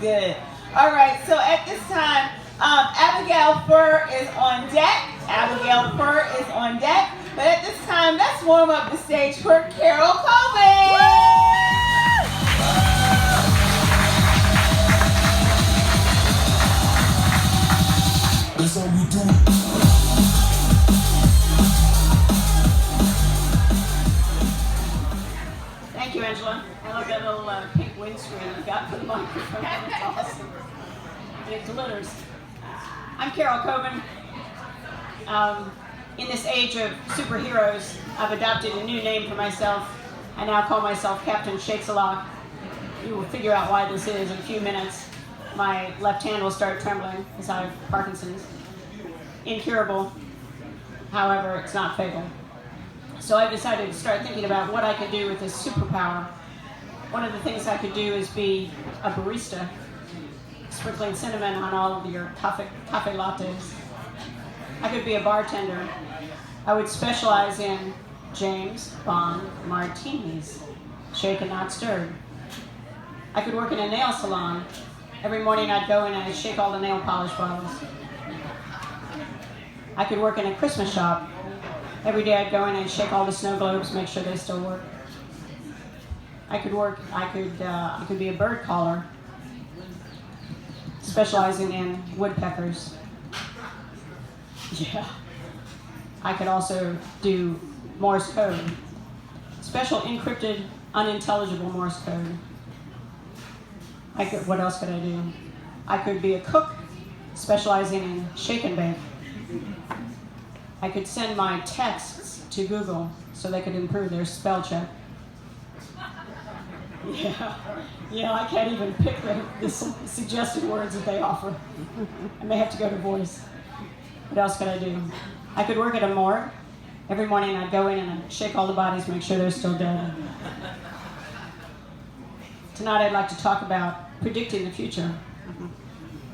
good. All right, so at this time, Abigail Furr is on deck. Abigail Furr is on deck. But at this time, let's warm up the stage for Carol Coleman. That's how we do it. Thank you, Angela. I love that little pink windscreen you got for the microphone. That's awesome. It glitters. I'm Carol Coben. In this age of superheroes, I've adopted a new name for myself. I now call myself Captain Shakes-a-Lock. You will figure out why this is in a few minutes. My left hand will start trembling as I have Parkinson's. Incurable. However, it's not fatal. So I've decided to start thinking about what I could do with this superpower. One of the things I could do is be a barista, sprinkling cinnamon on all of your cafe lattes. I could be a bartender. I would specialize in James Bond martinis, shaken not stirred. I could work in a nail salon. Every morning I'd go in and I'd shake all the nail polish bottles. I could work in a Christmas shop. Every day I'd go in and shake all the snow globes, make sure they still work. I could be a bird caller, specializing in woodpeckers. Yeah. I could also do Morse code, special encrypted, unintelligible Morse code. What else could I do? I could be a cook, specializing in shake and bake. I could send my texts to Google so they could improve their spell check. Yeah, I can't even pick the suggested words that they offer. I may have to go to voice. What else could I do? I could work at a morgue. Every morning I'd go in and I'd shake all the bodies, make sure they're still dead. Tonight I'd like to talk about predicting the future.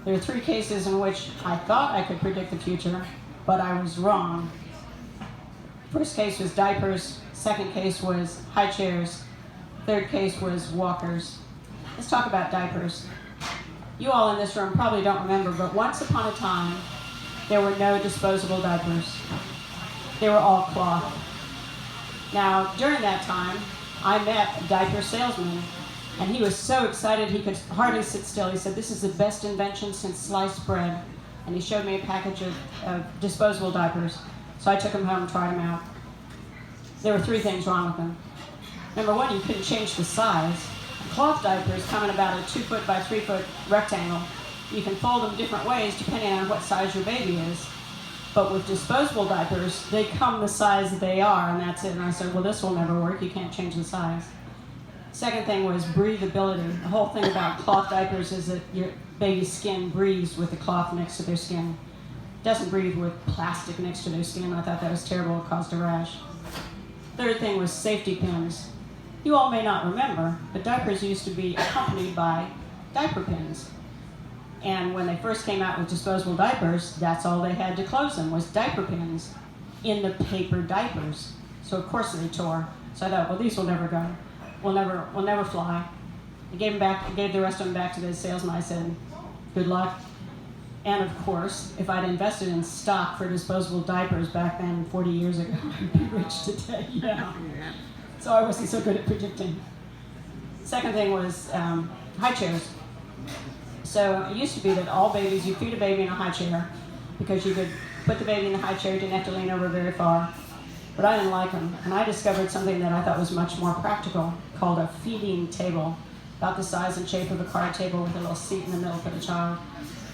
There are 3 cases in which I thought I could predict the future, but I was wrong. First case was diapers. Second case was high chairs. Third case was walkers. Let's talk about diapers. You all in this room probably don't remember, but once upon a time, there were no disposable diapers. They were all cloth. Now, during that time, I met a diaper salesman, and he was so excited he could hardly sit still. He said, "This is the best invention since sliced bread." And he showed me a package of disposable diapers. So I took them home and tried them out. There were 3 things wrong with them. Number 1, you couldn't change the size. Cloth diapers come in about a 2-foot by 3-foot rectangle. You can fold them different ways depending on what size your baby is. But with disposable diapers, they come the size they are, and that's it. And I said, well, this will never work. You can't change the size. Second thing was breathability. The whole thing about cloth diapers is that your baby's skin breathes with the cloth next to their skin. It doesn't breathe with plastic next to their skin. I thought that was terrible. It caused a rash. Third thing was safety pins. You all may not remember, but diapers used to be accompanied by diaper pins. And when they first came out with disposable diapers, that's all they had to close them was diaper pins in the paper diapers. So of course they tore. So I thought, well, these will never go. We'll never fly. I gave the rest of them back to the salesman. I said, good luck. And of course, if I'd invested in stock for disposable diapers back then, 40 years ago, I'd be rich today. Yeah. So I wasn't so good at predicting. Second thing was high chairs. So it used to be that all babies, you feed a baby in a high chair because you could put the baby in the high chair, didn't have to lean over very far. But I didn't like them. And I discovered something that I thought was much more practical called a feeding table, about the size and shape of a card table with a little seat in the middle for the child.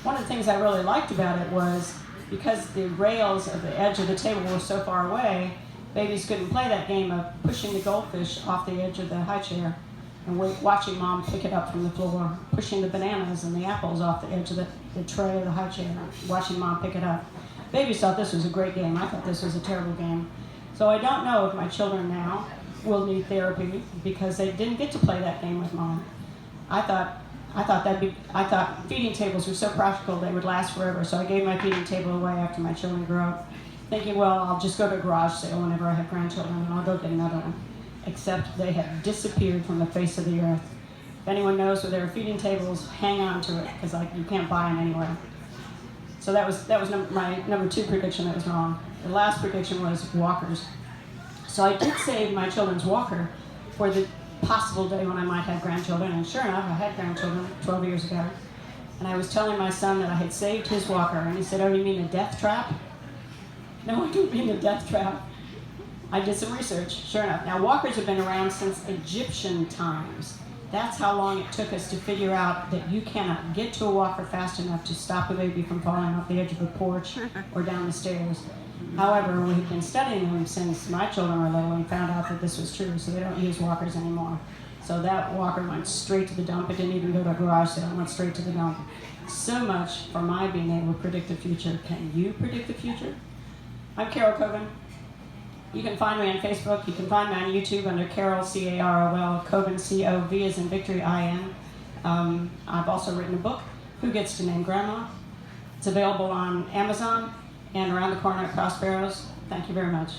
One of the things I really liked about it was because the rails of the edge of the table were so far away, babies couldn't play that game of pushing the goldfish off the edge of the high chair and watching mom pick it up from the floor, pushing the bananas and the apples off the edge of the tray of the high chair, watching mom pick it up. Babies thought this was a great game. I thought this was a terrible game. So I don't know if my children now will need therapy because they didn't get to play that game with mom. I thought feeding tables were so practical they would last forever. So I gave my feeding table away after my children grew up, thinking, well, I'll just go to a garage sale whenever I have grandchildren and I'll go get another one. Except they had disappeared from the face of the earth. If anyone knows where there are feeding tables, hang on to it, because you can't buy them anywhere. So that was my number 2 prediction that was wrong. The last prediction was walkers. So I did save my children's walker for the possible day when I might have grandchildren, and sure enough, I had grandchildren 12 years ago. And I was telling my son that I had saved his walker, and he said, "Oh, you mean the death trap?" No, I don't mean the death trap. I did some research, sure enough. Now, walkers have been around since Egyptian times. That's how long it took us to figure out that you cannot get to a walker fast enough to stop a baby from falling off the edge of a porch or down the stairs. However, we've been studying them since my children were little and found out that this was true, so they don't use walkers anymore. So that walker went straight to the dump. It didn't even go to a garage sale. It went straight to the dump. So much for my being able to predict the future. Can you predict the future? I'm Carol Coven. You can find me on Facebook. You can find me on YouTube under Carol, C-A-R-O-L, Coven, C-O-V as in Victory, I-N. I've also written a book, Who Gets to Name Grandma? It's available on Amazon and around the corner at Prospero's. Thank you very much.